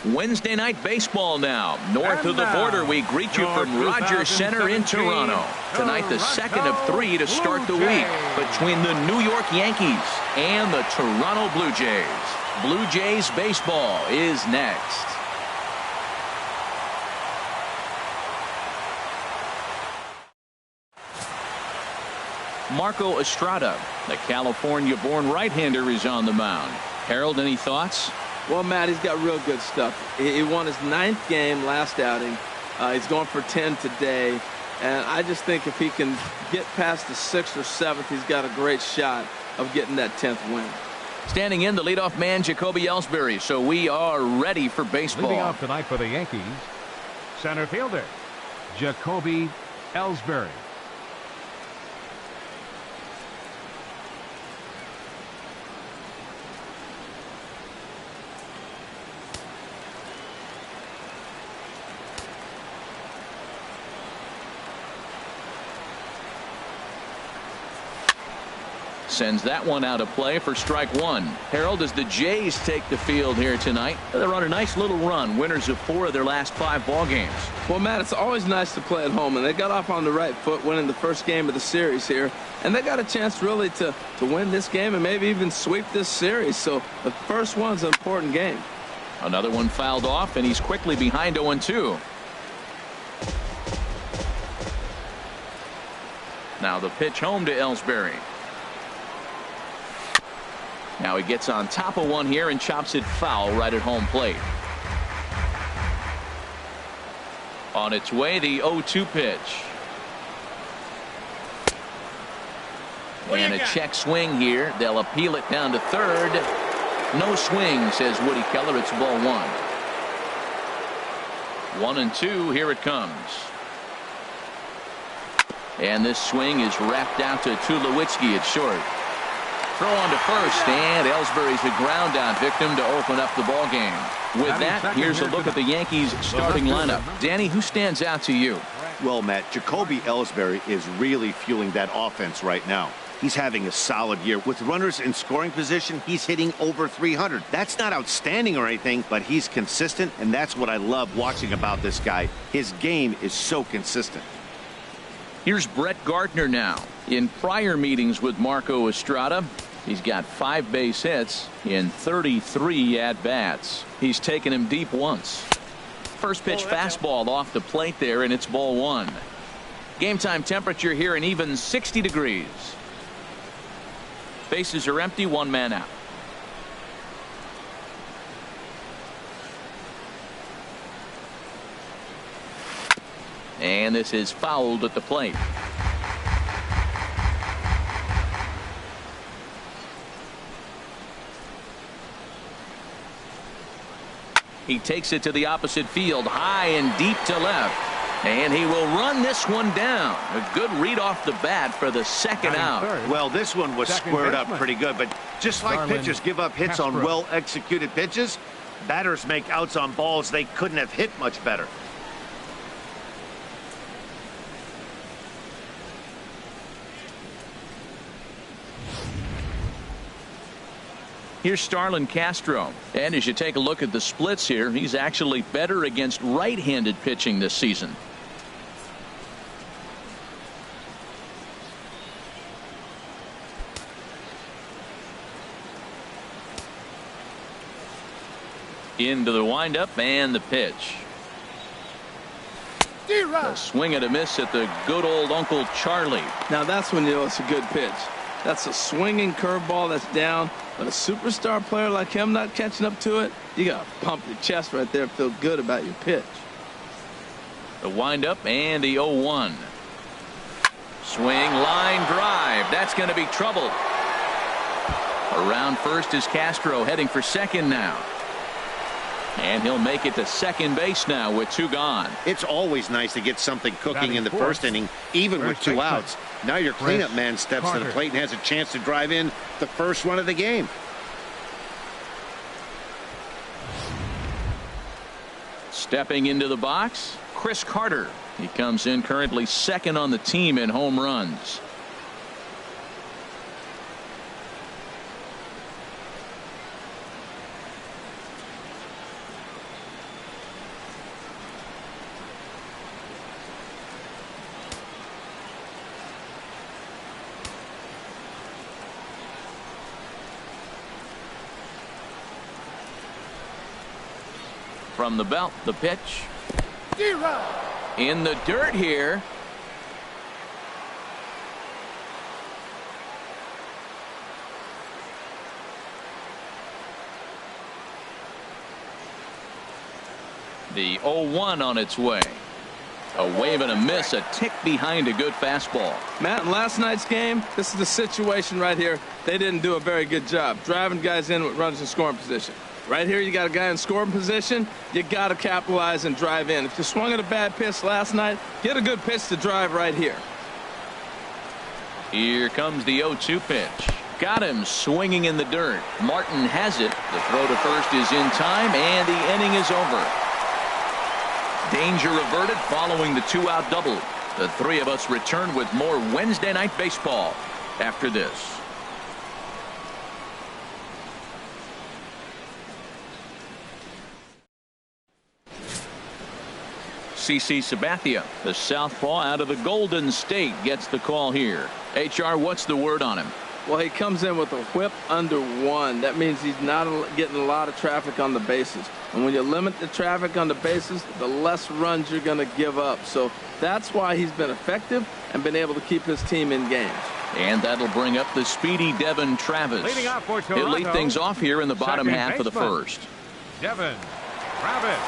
Wednesday night baseball now. North of the border, we greet you from Rogers Center in Toronto. Tonight, the second of 3 to start the week between the New York Yankees and the Toronto Blue Jays. Blue Jays baseball is next. Marco Estrada, the California-born right-hander, is on the mound. Harold, any thoughts? Well, Matt, he's got real good stuff. He won his 9th game last outing. He's going for 10 today. And I just think if he can get past the 6th or 7th, he's got a great shot of getting that 10th win. Standing in, the leadoff man, Jacoby Ellsbury. So we are ready for baseball. Leading off tonight for the Yankees, center fielder, Jacoby Ellsbury. Sends that one out of play for strike 1. Harold, as the Jays take the field here tonight, they're on a nice little run, winners of 4 of their last 5 ball games. Well, Matt, it's always nice to play at home, and they got off on the right foot winning the first game of the series here, and they got a chance really to win this game and maybe even sweep this series. So the first one's an important game. Another one fouled off, and he's quickly behind 0-2. Now the pitch home to Ellsbury. Now he gets on top of one here and chops it foul right at home plate. On its way, the 0-2 pitch. And a check swing here. They'll appeal it down to third. No swing, says Woody Keller. It's ball 1. 1-2. Here it comes. And this swing is wrapped out to Tulowitzki at short. Throw on to first, and Ellsbury's a ground out victim to open up the ball game. With that, here's a look at the Yankees starting lineup. Danny, who stands out to you? Well, Matt, Jacoby Ellsbury is really fueling that offense right now. He's having a solid year. With runners in scoring position, he's hitting over 300. That's not outstanding or anything, but he's consistent, and that's what I love watching about this guy. His game is so consistent. Here's Brett Gardner now. In prior meetings with Marco Estrada, he's got 5 base hits in 33 at-bats. He's taken him deep once. First pitch fastball off the plate there, and it's ball 1. Game time temperature here an even 60 degrees. Bases are empty, 1 man out. And this is fouled at the plate. He takes it to the opposite field, high and deep to left. And he will run this one down. A good read off the bat for the second out. Well, this one was squared up pretty good, but just like pitchers give up hits on well-executed pitches, batters make outs on balls they couldn't have hit much better. Here's Starlin Castro. And as you take a look at the splits here, he's actually better against right-handed pitching this season. Into the windup and the pitch. A swing and a miss at the good old Uncle Charlie. Now that's when you know it's a good pitch. That's a swinging curveball that's down. But a superstar player like him not catching up to it, you got to pump your chest right there and feel good about your pitch. The windup and the 0-1. Swing, line drive. That's going to be trouble. Around first is Castro, heading for second now. And he'll make it to second base now with 2 gone. It's always nice to get something cooking in the first inning, even with 2 outs. Now your cleanup man steps to the plate and has a chance to drive in the first run of the game. Stepping into the box, Chris Carter. He comes in currently second on the team in home runs. From the belt, the pitch. In the dirt here. The 0-1 on its way. A wave and a miss, a tick behind a good fastball. Matt, in last night's game, this is the situation right here. They didn't do a very good job driving guys in with runners in scoring position. Right here, you got a guy in scoring position. You got to capitalize and drive in. If you swung at a bad pitch last night, get a good pitch to drive right here. Here comes the 0-2 pitch. Got him swinging in the dirt. Martin has it. The throw to first is in time, and the inning is over. Danger averted following the 2-out double. The three of us return with more Wednesday Night Baseball after this. CC Sabathia, the southpaw out of the Golden State, gets the call here. HR, what's the word on him? Well, he comes in with a whip under 1. That means he's not getting a lot of traffic on the bases. And when you limit the traffic on the bases, the less runs you're going to give up. So that's why he's been effective and been able to keep his team in games. And that'll bring up the speedy Devin Travis. Leading off for Toronto, He'll lead things off here in the bottom half of the first. Devin Travis.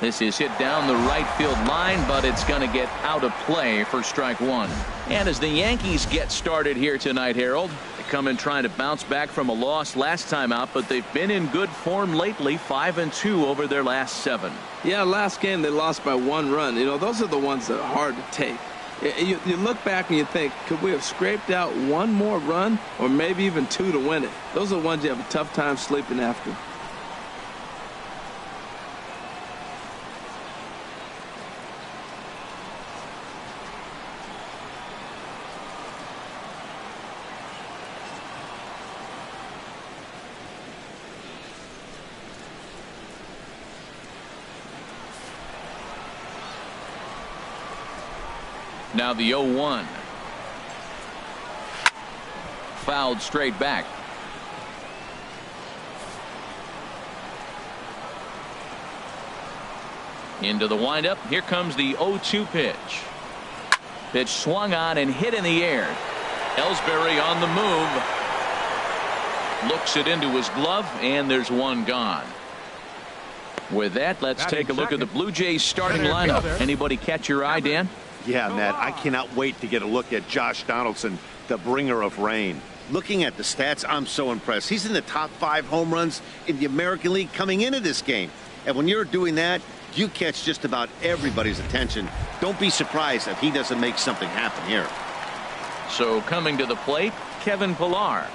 This is hit down the right field line, but it's going to get out of play for strike one. And as the Yankees get started here tonight, Harold, they come in trying to bounce back from a loss last time out, but they've been in good form lately, 5-2 over their last 7. Yeah, last game they lost by 1 run. You know, those are the ones that are hard to take. You look back and you think, could we have scraped out 1 more run or maybe even 2 to win it? Those are the ones you have a tough time sleeping after. Now the 0-1. Fouled straight back. Into the windup. Here comes the 0-2 pitch. Pitch swung on and hit in the air. Ellsbury on the move. Looks it into his glove, and there's one gone. With that, let's take a look at the Blue Jays starting lineup. Anybody catch your eye, Dan? Yeah, Matt, I cannot wait to get a look at Josh Donaldson, the bringer of rain. Looking at the stats, I'm so impressed. He's in the top 5 home runs in the American League coming into this game. And when you're doing that, you catch just about everybody's attention. Don't be surprised if he doesn't make something happen here. So coming to the plate, Kevin Pillar.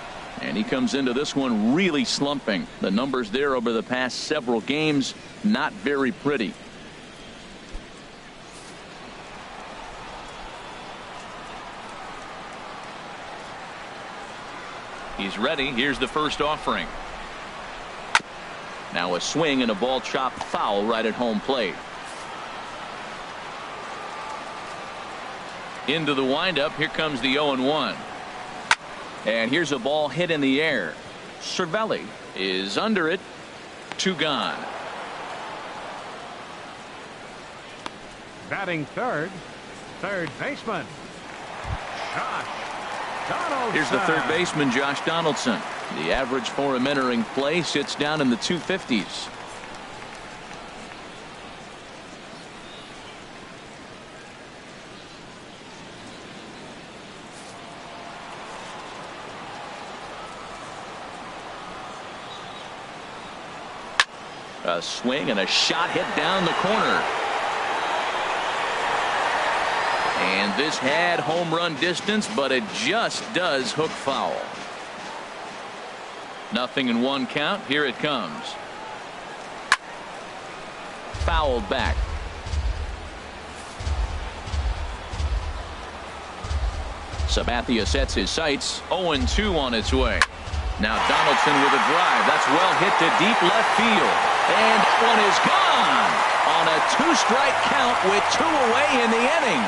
And he comes into this one really slumping. The numbers there over the past several games, not very pretty. He's ready. Here's the first offering. Now a swing and a ball chopped foul right at home plate. Into the windup. Here comes the 0-1. And here's a ball hit in the air. Cervelli is under it. 2 gone. Batting third baseman Josh Donaldson. Here's the third baseman, Josh Donaldson. The average for him entering play sits down in the 250s. A swing and a shot hit down the corner. And this had home run distance, but it just does hook foul. 0-1 count. Here it comes. Fouled back. Sabathia sets his sights. 0-2 on its way. Now Donaldson with a drive. That's well hit to deep left field. And that one is gone. on a 2-strike count with 2 away in the inning.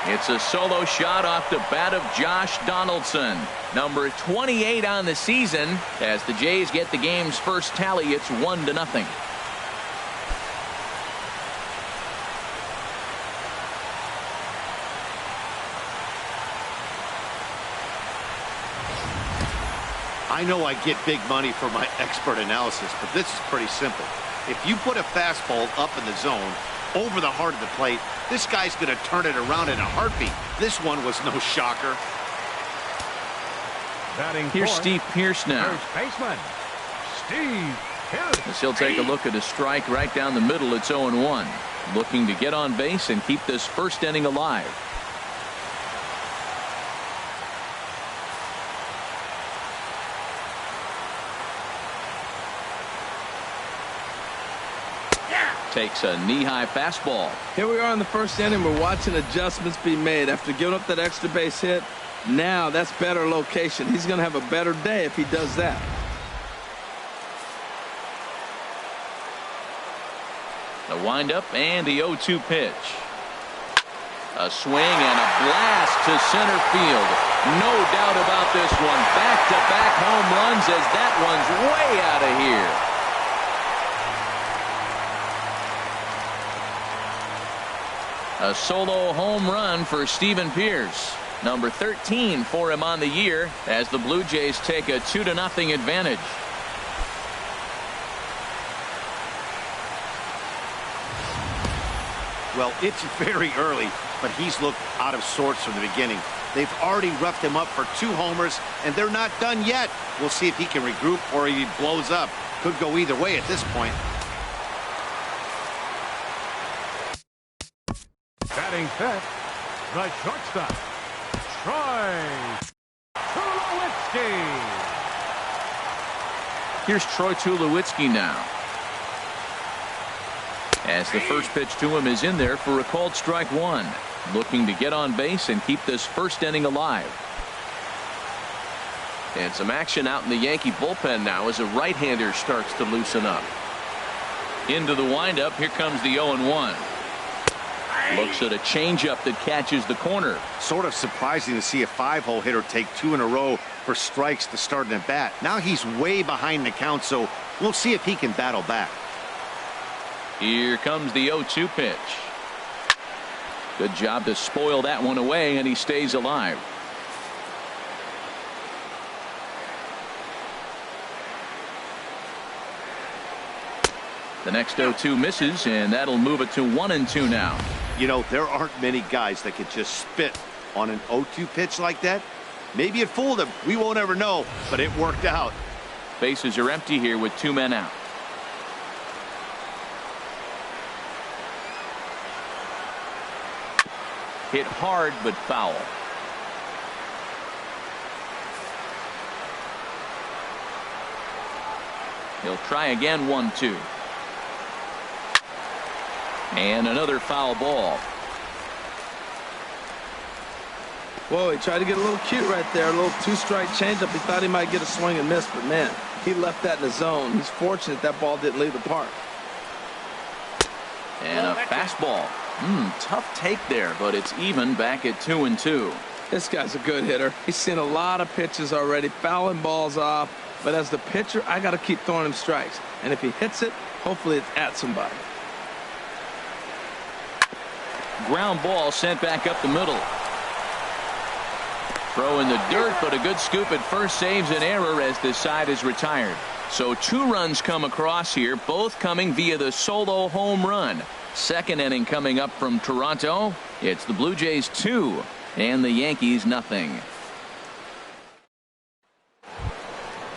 It's a solo shot off the bat of Josh Donaldson, number 28 on the season. As the Jays get the game's first tally, it's 1-0. I know I get big money for my expert analysis, but this is pretty simple. If you put a fastball up in the zone over the heart of the plate, this guy's going to turn it around in a heartbeat. This one was no shocker. Here's Steve Pearce now. First baseman, Steve Pearce. As he'll take a look at a strike right down the middle. It's 0-1. Looking to get on base and keep this first inning alive. Takes a knee-high fastball. Here we are in the first inning. We're watching adjustments be made after giving up that extra base hit. Now that's better location. He's going to have a better day if he does that. The windup and the 0-2 pitch. A swing and a blast to center field. No doubt about this one. Back-to-back home runs as that one's way out of here. A solo home run for Steven Pearce, number 13 for him on the year, as the Blue Jays take a 2-0 advantage. Well, it's very early, but he's looked out of sorts from the beginning. They've already roughed him up for 2 homers, and they're not done yet. We'll see if he can regroup or he blows up. Could go either way at this point. Batting fifth, the shortstop, Troy Tulowitzki. Here's Troy Tulowitzki now. As the first pitch to him is in there for a called strike 1. Looking to get on base and keep this first inning alive. And some action out in the Yankee bullpen now as a right-hander starts to loosen up. Into the windup. Here comes the 0-1. Looks at a changeup that catches the corner. Sort of surprising to see a 5-hole hitter take 2 in a row for strikes to start an at-bat. Now he's way behind the count, so we'll see if he can battle back. Here comes the 0-2 pitch. Good job to spoil that one away, and he stays alive. The next 0-2 misses, and that'll move it to 1-2 now. You know, there aren't many guys that could just spit on an 0-2 pitch like that. Maybe it fooled him. We won't ever know, but it worked out. Bases are empty here with 2 men out. Hit hard but foul. He'll try again. 1-2. And another foul ball. Whoa, he tried to get a little cute right there. A little 2-strike changeup. He thought he might get a swing and miss, but man, he left that in the zone. He's fortunate that ball didn't leave the park. And a fastball. Tough take there, but it's even back at 2-2. This guy's a good hitter. He's seen a lot of pitches already, fouling balls off. But as the pitcher, I got to keep throwing him strikes. And if he hits it, hopefully it's at somebody. Ground ball sent back up the middle. Throw in the dirt, but a good scoop at first saves an error as this side is retired. So 2 runs come across here, both coming via the solo home run. Second inning coming up from Toronto. It's the Blue Jays 2 and the Yankees nothing.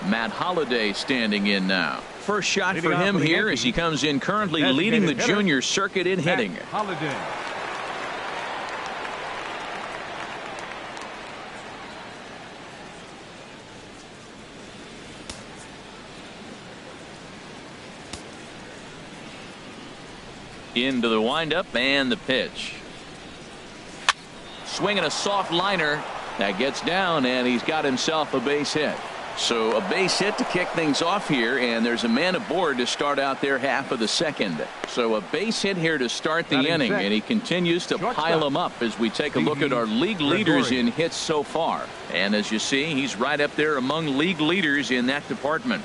Matt Holliday standing in now. First shot for him here as he comes in currently leading the junior circuit in hitting. Holliday. Into the windup and the pitch. Swinging a soft liner that gets down, and he's got himself a base hit. So a base hit to kick things off here, and there's a man aboard to start out their half of the second. So a base hit here to start the inning, and he continues to pile them up as we take a look at our league leaders in hits so far. And as you see, he's right up there among league leaders in that department.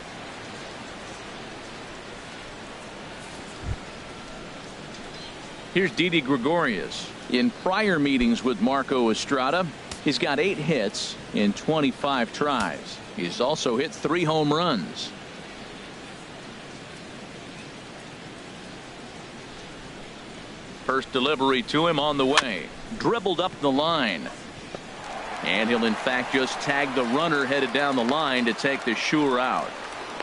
Here's Didi Gregorius. In prior meetings with Marco Estrada, he's got 8 hits in 25 tries. He's also hit 3 home runs. First delivery to him on the way. Dribbled up the line. And he'll in fact just tag the runner headed down the line to take the Shure out.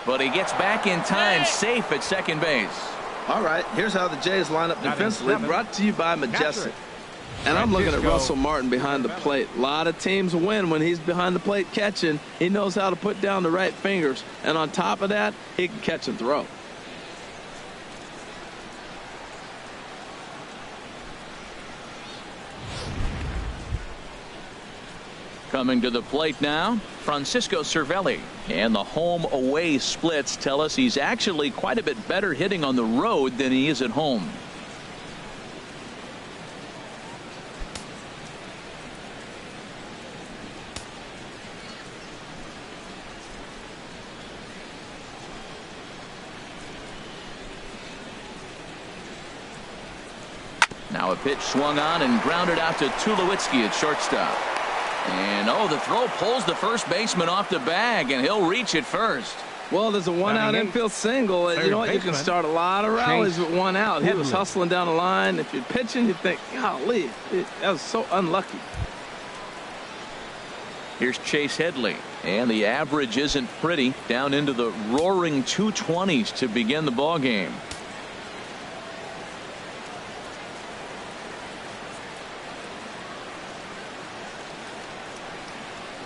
But he gets back in time, safe at second base. All right, here's how the Jays line up defensively. Brought to you by Majestic. And I'm looking at Russell Martin behind the plate. A lot of teams win when he's behind the plate catching. He knows how to put down the right fingers. And on top of that, he can catch and throw. Coming to the plate now, Francisco Cervelli. And the home-away splits tell us he's actually quite a bit better hitting on the road than he is at home. Now a pitch swung on and grounded out to Tulowitzki at shortstop. And the throw pulls the first baseman off the bag, and he'll reach it first. Well, there's a one-out infield single. You know what? You can start a lot of rallies with one out. He was hustling down the line. If you're pitching, you think, golly, that was so unlucky. Here's Chase Headley, and the average isn't pretty, down into the roaring 220s to begin the ball game.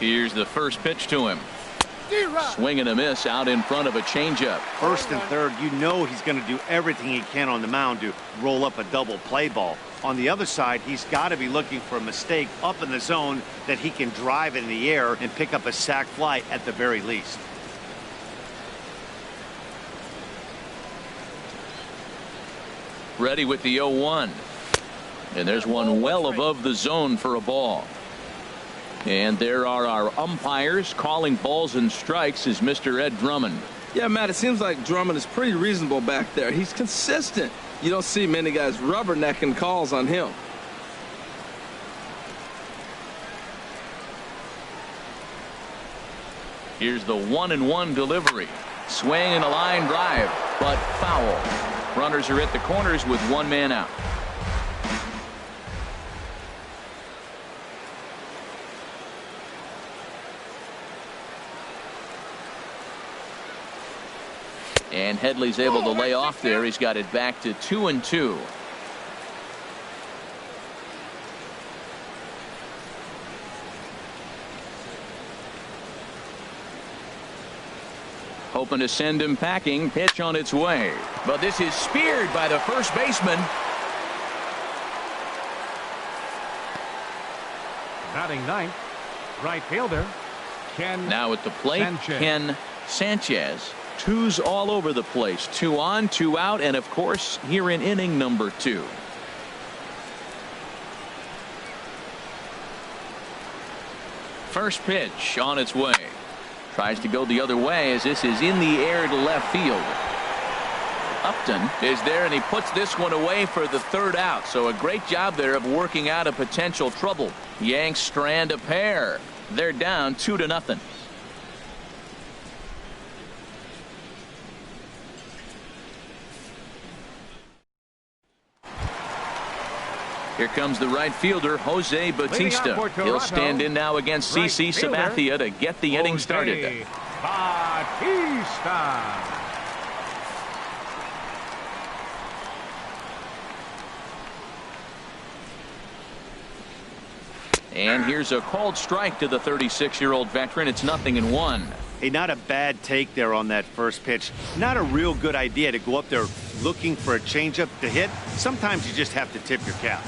Here's the first pitch to him. Swing and a miss out in front of a changeup. First and third, you know he's going to do everything he can on the mound to roll up a double play ball. On the other side, he's got to be looking for a mistake up in the zone that he can drive in the air and pick up a sac fly at the very least. Ready with the 0-1. And there's one well above the zone for a ball. And there are our umpires calling balls and strikes is Mr. Ed Drummond. Yeah, Matt, it seems like Drummond is pretty reasonable back there. He's consistent. You don't see many guys rubbernecking calls on him. Here's the 1-1 delivery. Swing and a line drive, but foul. Runners are at the corners with one man out. And Headley's able to lay off there. He's got it back to 2-2. Hoping to send him packing. Pitch on its way. But this is speared by the first baseman. Batting ninth, right fielder Ken. Now at the plate, Sanchez. Ken Sanchez. Twos all over the place. 2 on, 2 out, and of course here in inning number 2. First pitch on its way. Tries to go the other way as this is in the air to left field. Upton is there, and he puts this one away for the 3rd out. So a great job there of working out a potential trouble. Yanks strand a pair. They're down 2-0. Here comes the right fielder, Jose Bautista. He'll stand in now against CC Sabathia to get the inning started. Bautista. And here's a called strike to the 36-year-old veteran. It's 0-1. Hey, not a bad take there on that first pitch. Not a real good idea to go up there looking for a changeup to hit. Sometimes you just have to tip your cap.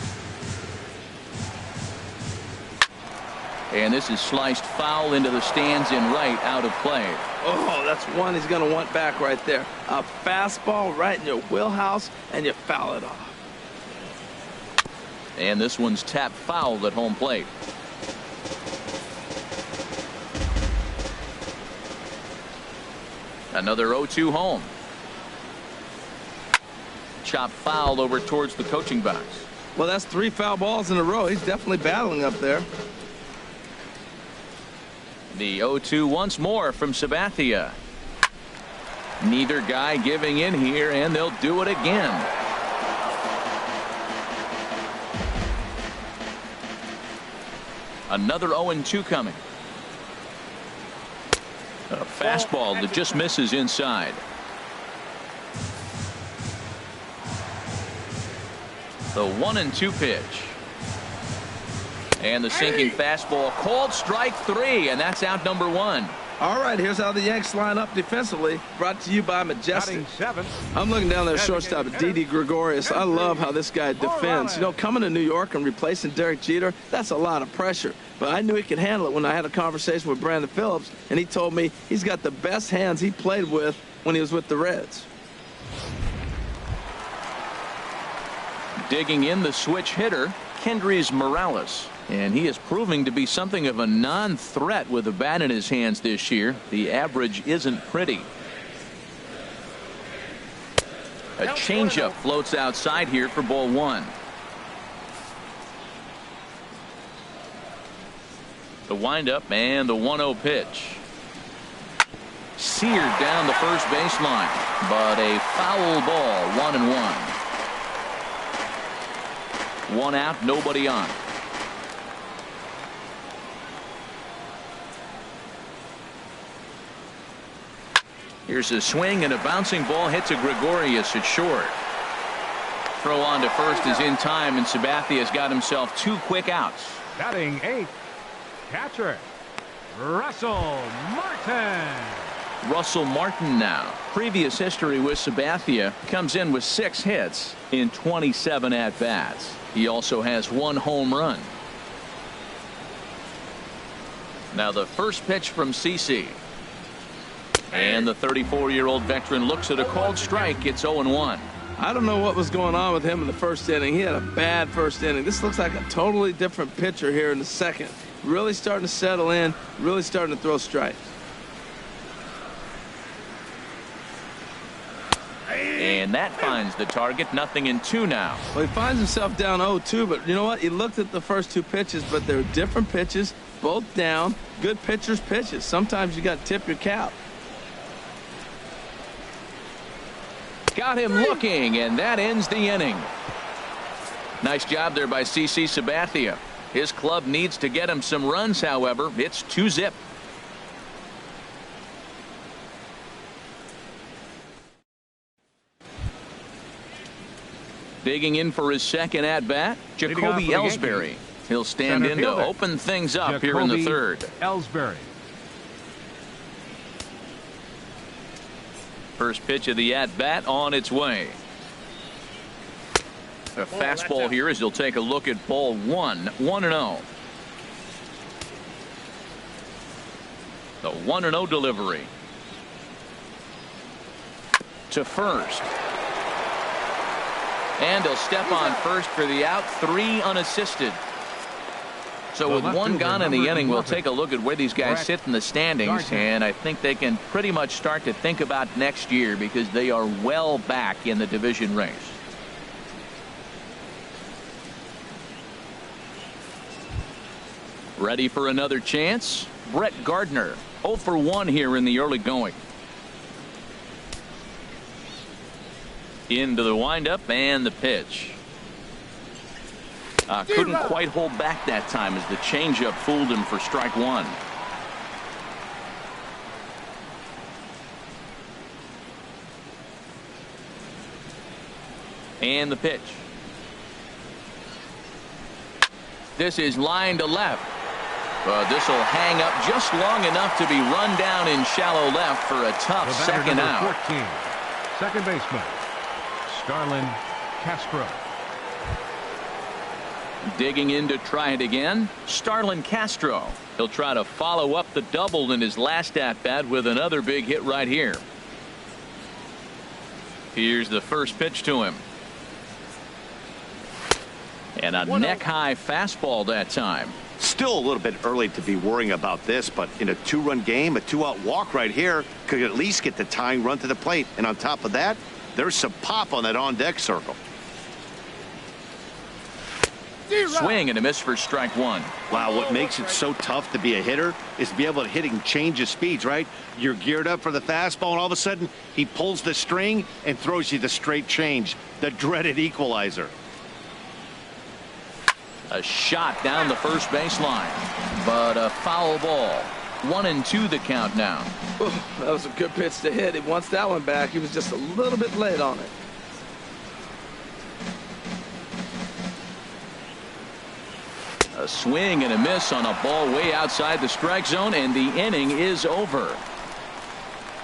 And this is sliced foul into the stands in right, out of play. Oh, that's one he's going to want back right there. A fastball right in your wheelhouse, and you foul it off. And this one's tapped foul at home plate. Another 0-2 home. Chop foul over towards the coaching box. Well, that's 3 foul balls in a row. He's definitely battling up there. The 0-2 once more from Sabathia. Neither guy giving in here, and they'll do it again. Another 0-2 coming. A fastball that just misses inside. The 1-2 pitch. And the sinking fastball called strike 3, and that's out number 1. All right, here's how the Yanks line up defensively. Brought to you by Majestic. I'm looking down there, shortstop Didi Gregorius. I love how this guy defends. You know, coming to New York and replacing Derek Jeter, that's a lot of pressure. But I knew he could handle it when I had a conversation with Brandon Phillips, and he told me he's got the best hands he played with when he was with the Reds. Digging in the switch hitter, Kendrys Morales. And he is proving to be something of a non-threat with a bat in his hands this year. The average isn't pretty. A changeup floats outside here for ball 1. The windup and the 1-0 pitch. Seared down the first baseline, but a foul ball, 1-1. 1 out, nobody on. Here's a swing, and a bouncing ball hits a Gregorius at short. Throw on to first is in time, and Sabathia's got himself 2 quick outs. Batting 8th, catcher Russell Martin. Russell Martin now. Previous history with Sabathia, comes in with 6 hits in 27 at-bats. He also has 1 home run. Now the first pitch from CC. And the 34-year-old veteran looks at a called strike. It's 0-1. I don't know what was going on with him in the first inning. He had a bad first inning. This looks like a totally different pitcher here in the second. Really starting to settle in, really starting to throw strikes. And that finds the target. 0-2 now. Well, he finds himself down 0-2, but you know what? He looked at the first 2 pitches, but they're different pitches, both down. Good pitchers' pitches. Sometimes you got to tip your cap. Got him looking, and that ends the inning. Nice job there by CC Sabathia. His club needs to get him some runs, however. It's 2-zip. Digging in for his second at-bat, Jacoby Ellsbury. He'll stand in to open things up here in the third. Ellsbury. First pitch of the at-bat on its way. A fastball here as he'll take a look at ball 1. 1-0. The 1-0 delivery. To first. And he'll step on first for the out. 3 unassisted. So with 1 gone in the inning, we'll take a look at where these guys sit in the standings, and I think they can pretty much start to think about next year because they are well back in the division race. Ready for another chance? Brett Gardner, 0 for 1 here in the early going. Into the windup and the pitch. Couldn't quite hold back that time as the changeup fooled him for strike 1. And the pitch. This is line to left. But this will hang up just long enough to be run down in shallow left for a tough second out. 14, second baseman Starlin Castro. Digging in to try it again, Starlin Castro. He'll try to follow up the double in his last at-bat with another big hit right here. Here's the first pitch to him. And a neck-high fastball that time. Still a little bit early to be worrying about this, but in a two-run game, a two-out walk right here could at least get the tying run to the plate. And on top of that, there's some pop on that on-deck circle. Swing and a miss for strike one. Wow, what makes it so tough to be a hitter is to be able to hitting change of speeds, right? You're geared up for the fastball, and all of a sudden, he pulls the string and throws you the straight change, the dreaded equalizer. A shot down the first baseline, but a foul ball. 1-2 the count now. Ooh, that was a good pitch to hit. He wants that one back. He was just a little bit late on it. A swing and a miss on a ball way outside the strike zone, and the inning is over.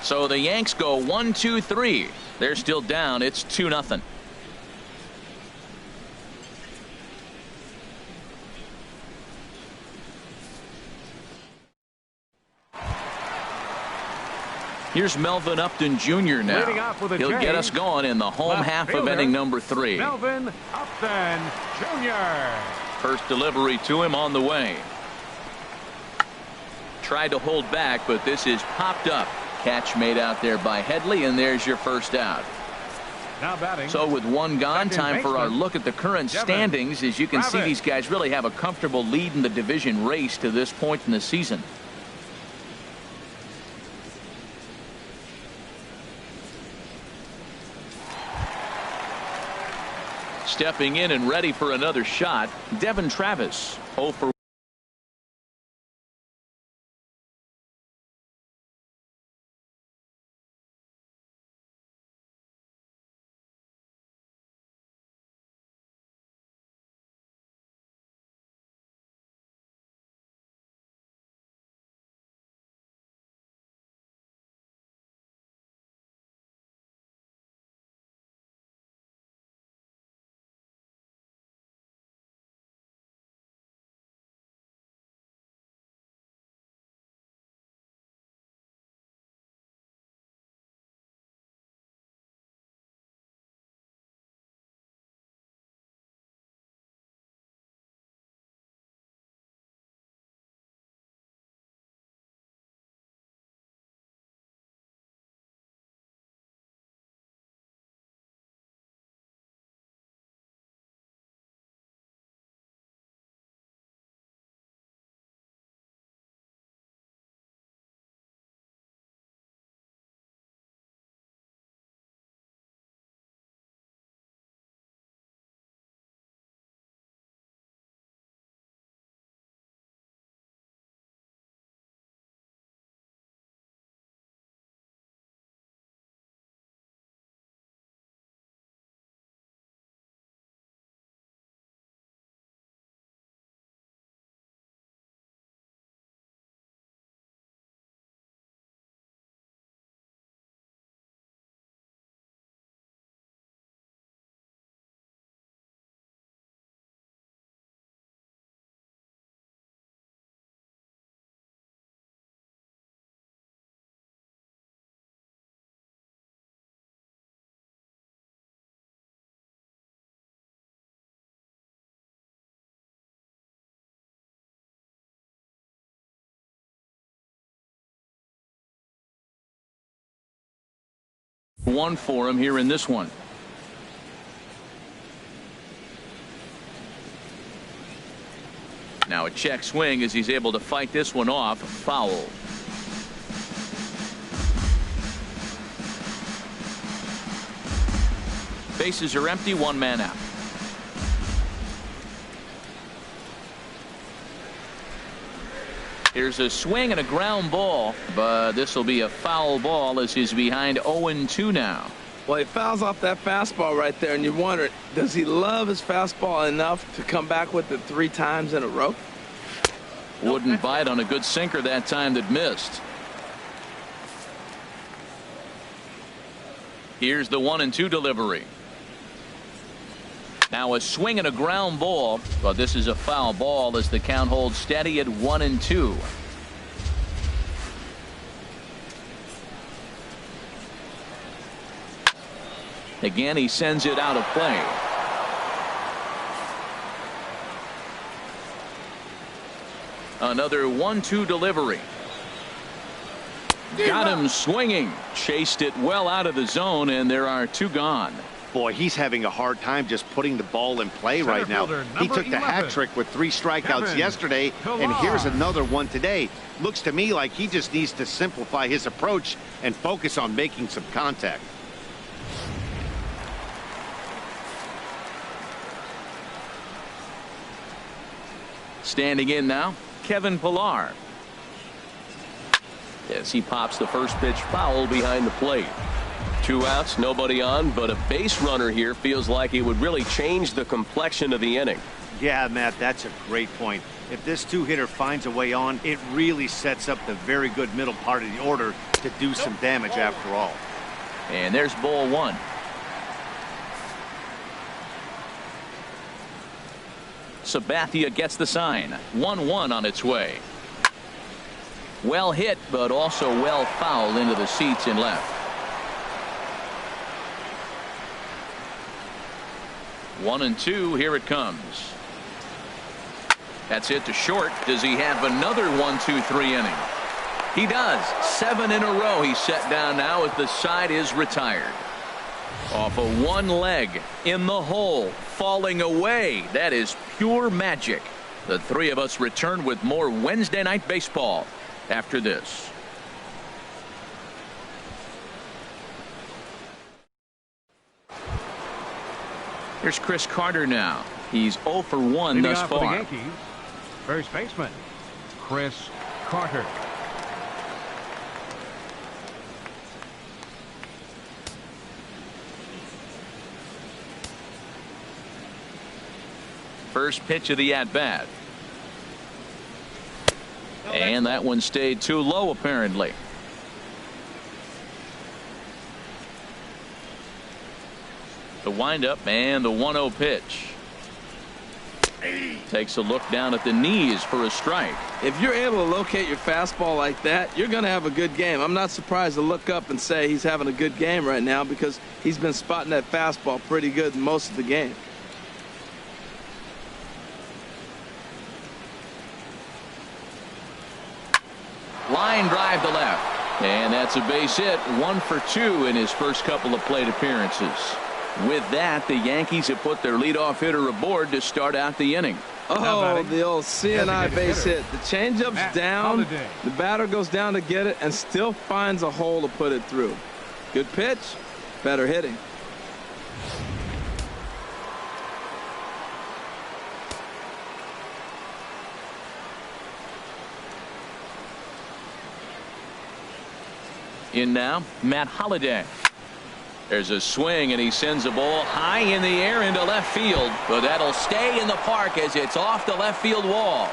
So the Yanks go 1-2-3. They're still down. It's 2-0. Here's Melvin Upton Jr. now. He'll get us going in the home half of inning number 3. Melvin Upton Jr. First delivery to him on the way. Tried to hold back, but this is popped up. Catch made out there by Headley, and there's your first out. Now batting. So with one gone, time for our look at the current standings. As you can see, these guys really have a comfortable lead in the division race to this point in the season. Stepping in and ready for another shot, Devin Travis. 0 for one for him here in this one. Now a check swing as he's able to fight this one off. Foul. Bases are empty, one man out. Here's a swing and a ground ball, but this will be a foul ball as he's behind 0-2 now. Well, he fouls off that fastball right there, and you wonder, does he love his fastball enough to come back with it 3 times in a row? Wouldn't bite on a good sinker that time that missed. Here's the 1-2 delivery. Now a swing and a ground ball, but this is a foul ball as the count holds steady at 1-2. Again, he sends it out of play. Another 1-2 delivery. Got him swinging. Chased it well out of the zone, and there are 2 gone. Boy, he's having a hard time just putting the ball in play right now. He took the hat trick with 3 strikeouts yesterday, and here's another one today. Looks to me like he just needs to simplify his approach and focus on making some contact. Standing in now, Kevin Pillar. As he pops the first pitch foul behind the plate. 2 outs, nobody on, but a base runner here feels like it would really change the complexion of the inning. Yeah, Matt, that's a great point. If this 2-hitter finds a way on, it really sets up the very good middle part of the order to do some damage after all. And there's ball 1. Sabathia gets the sign. 1-1 on its way. Well hit, but also well fouled into the seats in left. 1-2. Here it comes. That's it to short. Does he have another 1-2-3 inning? He does. 7 in a row he's set down now as the side is retired. Off of one leg in the hole, falling away. That is pure magic. The 3 of us return with more Wednesday Night Baseball after this. Here's Chris Carter now. He's 0 for 1 thus far. For the Yankees, first baseman Chris Carter. First pitch of the at-bat. And that one stayed too low, apparently. The windup and the 1-0 pitch. Takes a look down at the knees for a strike. If you're able to locate your fastball like that, you're going to have a good game. I'm not surprised to look up and say he's having a good game right now because he's been spotting that fastball pretty good most of the game. Line drive to left. And that's a base hit. 1 for 2 in his first couple of plate appearances. With that, the Yankees have put their leadoff hitter aboard to start out the inning. Oh, the old CNI base hit. The changeup's down. The batter goes down to get it and still finds a hole to put it through. Good pitch, better hitting. In now, Matt Holliday. There's a swing, and he sends a ball high in the air into left field. But that'll stay in the park as it's off the left field wall.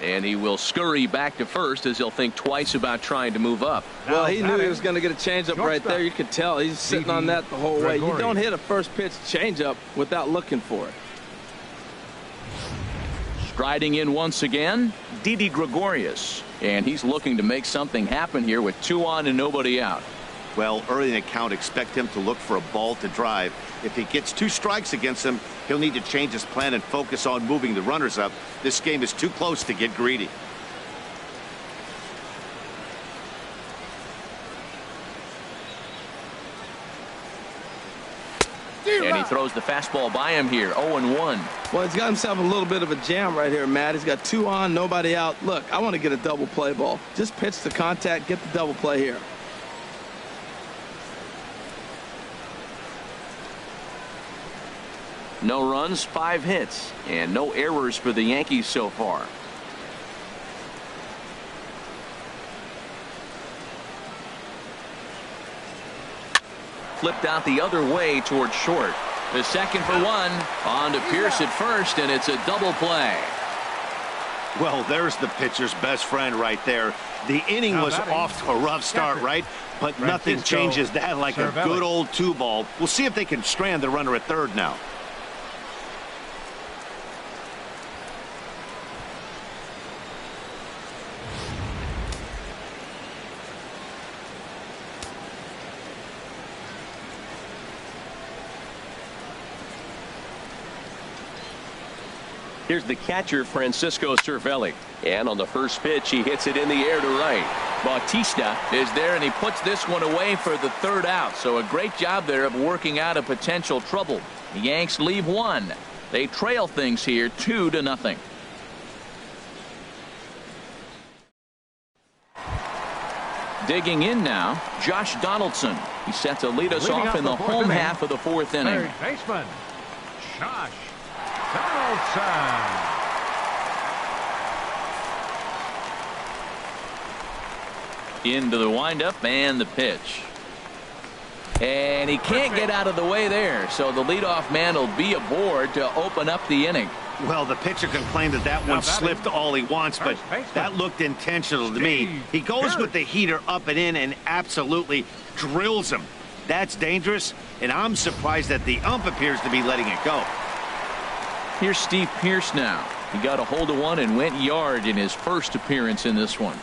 And he will scurry back to first as he'll think twice about trying to move up. Well, he knew he was going to get a changeup right there. You could tell he's sitting on that the whole way. You don't hit a first pitch changeup without looking for it. Striding in once again, Didi Gregorius. And he's looking to make something happen here with 2 on and nobody out. Well, early in the count, expect him to look for a ball to drive. If he gets 2 strikes against him, he'll need to change his plan and focus on moving the runners up. This game is too close to get greedy. And he throws the fastball by him here. 0-1. Well, he's got himself a little bit of a jam right here, Matt. He's got 2 on, nobody out. Look, I want to get a double play ball. Just pitch the contact, get the double play here. No runs, 5 hits, and no errors for the Yankees so far. Flipped out the other way toward short. The second for 1. On to Pierce at first, and it's a double play. Well, there's the pitcher's best friend right there. The inning was off to a rough start, right? But nothing changes that like a good old 2-ball. We'll see if they can strand the runner at third now. Here's the catcher, Francisco Cervelli. And on the first pitch, he hits it in the air to right. Bautista is there, and he puts this one away for the third out. So a great job there of working out a potential trouble. The Yanks leave one. They trail things here 2-0. Digging in now, Josh Donaldson. He's set to lead us off in the home half of the fourth inning. Third baseman, Josh Donaldson. Into the windup and the pitch. And he can't get out of the way there. So the leadoff man will be aboard to open up the inning. Well, the pitcher can claim that one slipped all he wants, but that looked intentional to me. He goes with the heater up and in and absolutely drills him. That's dangerous, and I'm surprised that the ump appears to be letting it go. Here's Steve Pearce now. He got a hold of one and went yard in his first appearance in this one.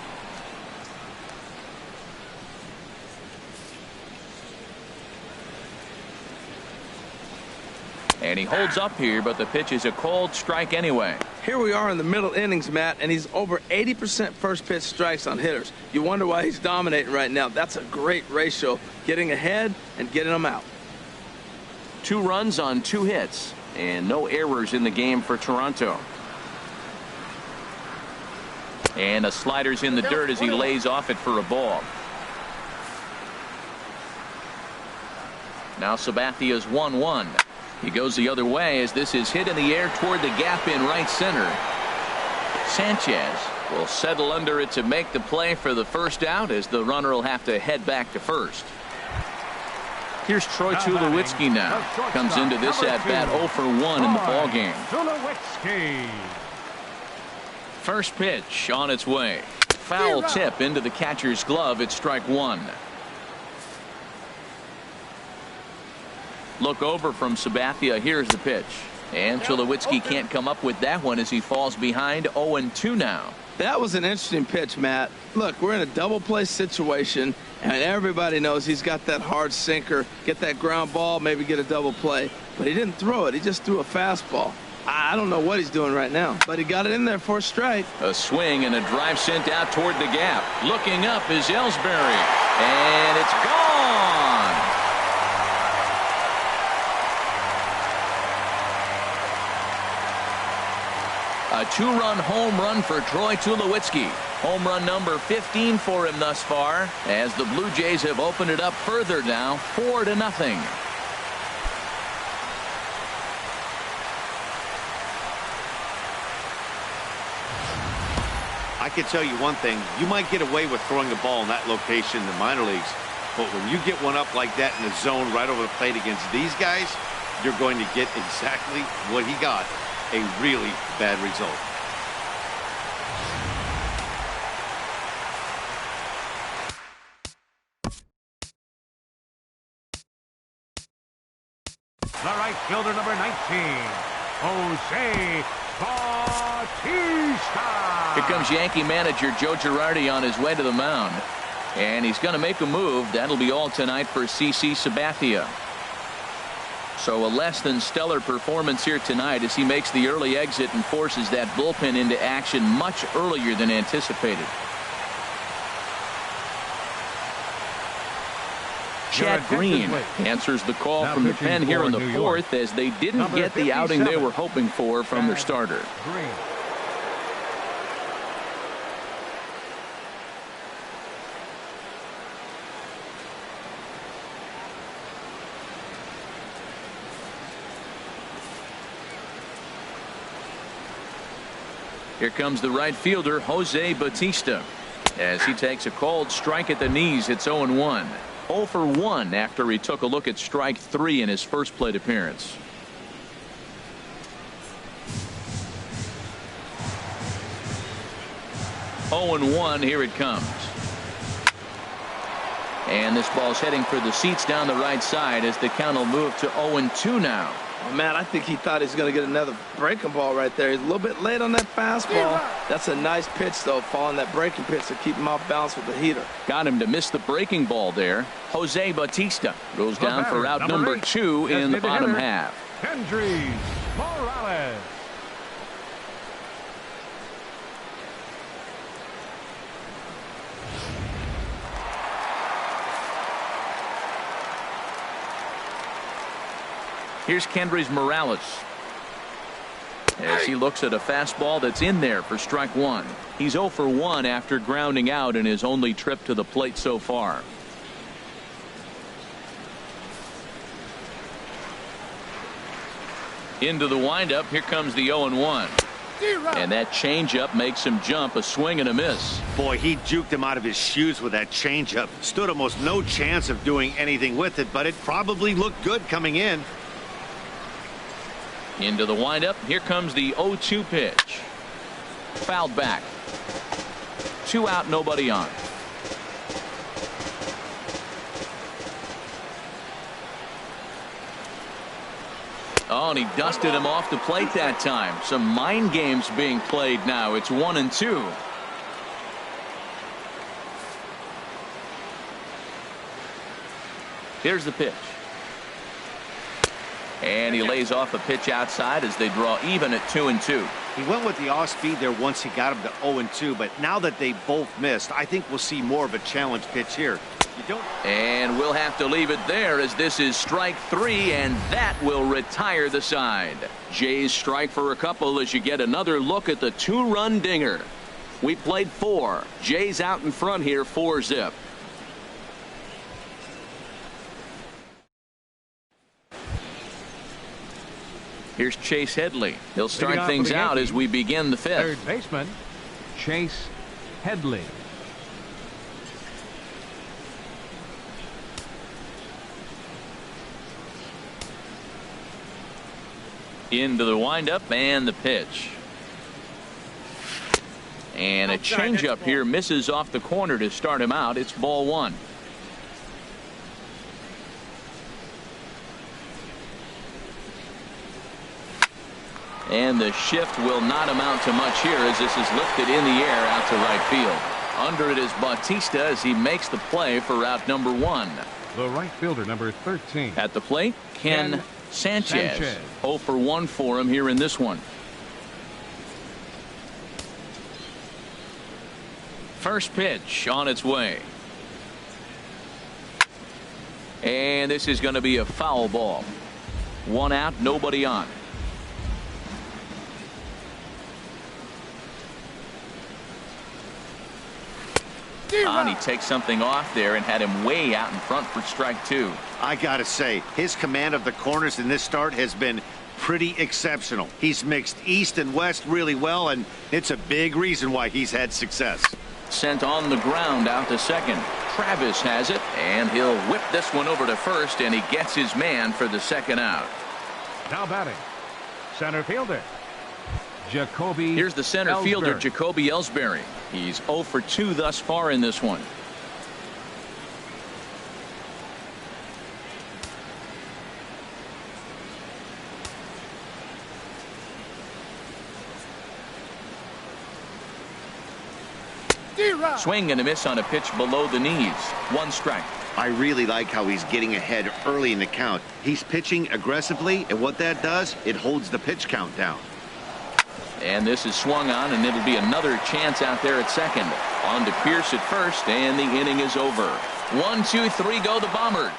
And he holds up here, but the pitch is a cold strike anyway. Here we are in the middle innings, Matt, and he's over 80% first pitch strikes on hitters. You wonder why he's dominating right now. That's a great ratio, getting ahead and getting them out. 2 runs on 2 hits, and no errors in the game for Toronto. And a slider's in the dirt as he lays off it for a ball. Now Sabathia's 1-1. He goes the other way as this is hit in the air toward the gap in right center. Sanchez will settle under it to make the play for the first out as the runner will have to head back to first. Here's Troy Tulowitzki now. Comes into this at bat 0 for 1 in the ball game. Tulowitzki. First pitch on its way. Foul tip into the catcher's glove. It's strike 1. Look over from Sabathia. Here's the pitch. And Tulowitzki can't come up with that one as he falls behind 0-2 now. That was an interesting pitch, Matt. Look, we're in a double play situation, and everybody knows he's got that hard sinker. Get that ground ball, maybe get a double play. But he didn't throw it. He just threw a fastball. I don't know what he's doing right now, but he got it in there for a strike. A swing and a drive sent out toward the gap. Looking up is Ellsbury, and it's gone. A 2-run home run for Troy Tulowitzki. Home run number 15 for him thus far, as the Blue Jays have opened it up further now, 4-0. I can tell you one thing. You might get away with throwing a ball in that location in the minor leagues, but when you get one up like that in the zone right over the plate against these guys, you're going to get exactly what he got. A really bad result. The right fielder, number 19, Jose Bautista. Here comes Yankee manager Joe Girardi on his way to the mound. And he's going to make a move. That'll be all tonight for CC Sabathia. So a less than stellar performance here tonight as he makes the early exit and forces that bullpen into action much earlier than anticipated. Chad Green answers the call from the pen here in the fourth as they didn't get the outing they were hoping for from their starter. Here comes the right fielder, Jose Bautista, as he takes a cold strike at the knees. It's 0-1. 0 for 1 after he took a look at strike 3 in his first plate appearance. 0-1. Here it comes. And this ball's heading for the seats down the right side as the count will move to 0-2 now. Oh, man, I think he thought he was going to get another breaking ball right there. He's a little bit late on that fastball. That's a nice pitch, though, following that breaking pitch to keep him off balance with the heater. Got him to miss the breaking ball there. Jose Bautista goes down for out number 2 in the bottom half. Hendrys Morales. Here's Kendrys Morales as he looks at a fastball that's in there for strike 1. He's 0 for 1 after grounding out in his only trip to the plate so far. Into the windup. Here comes the 0-1. And that changeup makes him jump. A swing and a miss. Boy, he juked him out of his shoes with that changeup. Stood almost no chance of doing anything with it, but it probably looked good coming in. Into the windup. Here comes the 0-2 pitch. Fouled back. 2 out, nobody on. Oh, and he dusted him off the plate that time. Some mind games being played now. It's 1-2. Here's the pitch. And he lays off a pitch outside as they draw even at 2-2. He went with the off speed there once he got him to 0-2, but now that they both missed, I think we'll see more of a challenge pitch here. And we'll have to leave it there as this is strike 3, and that will retire the side. Jays strike for a couple as you get another look at the 2-run dinger. We played 4. Jays out in front here, 4-zip. Here's Chase Headley. He'll start things out as we begin the 5th. Third baseman Chase Headley. Into the windup and the pitch. And a changeup here misses off the corner to start him out. It's ball 1. And the shift will not amount to much here as this is lifted in the air out to right field. Under it is Bautista as he makes the play for out number 1. The right fielder, number 13. At the plate, Ken Sanchez. 0 for 1 for him here in this one. First pitch on its way. And this is going to be a foul ball. 1 out, nobody on. And he takes something off there and had him way out in front for strike 2. I gotta say, his command of the corners in this start has been pretty exceptional. He's mixed east and west really well, and it's a big reason why he's had success. Sent on the ground out to second. Travis has it, and he'll whip this one over to first, and he gets his man for the 2nd out. Now batting, center fielder Jacoby. Here's the center fielder, Jacoby Ellsbury. He's 0 for 2 thus far in this one. Swing and a miss on a pitch below the knees. 1 strike. I really like how he's getting ahead early in the count. He's pitching aggressively, and what that does, it holds the pitch count down. And this is swung on, and it'll be another chance out there at second. On to Pierce at first, and the inning is over. 1, 2, 3 go the Bombers.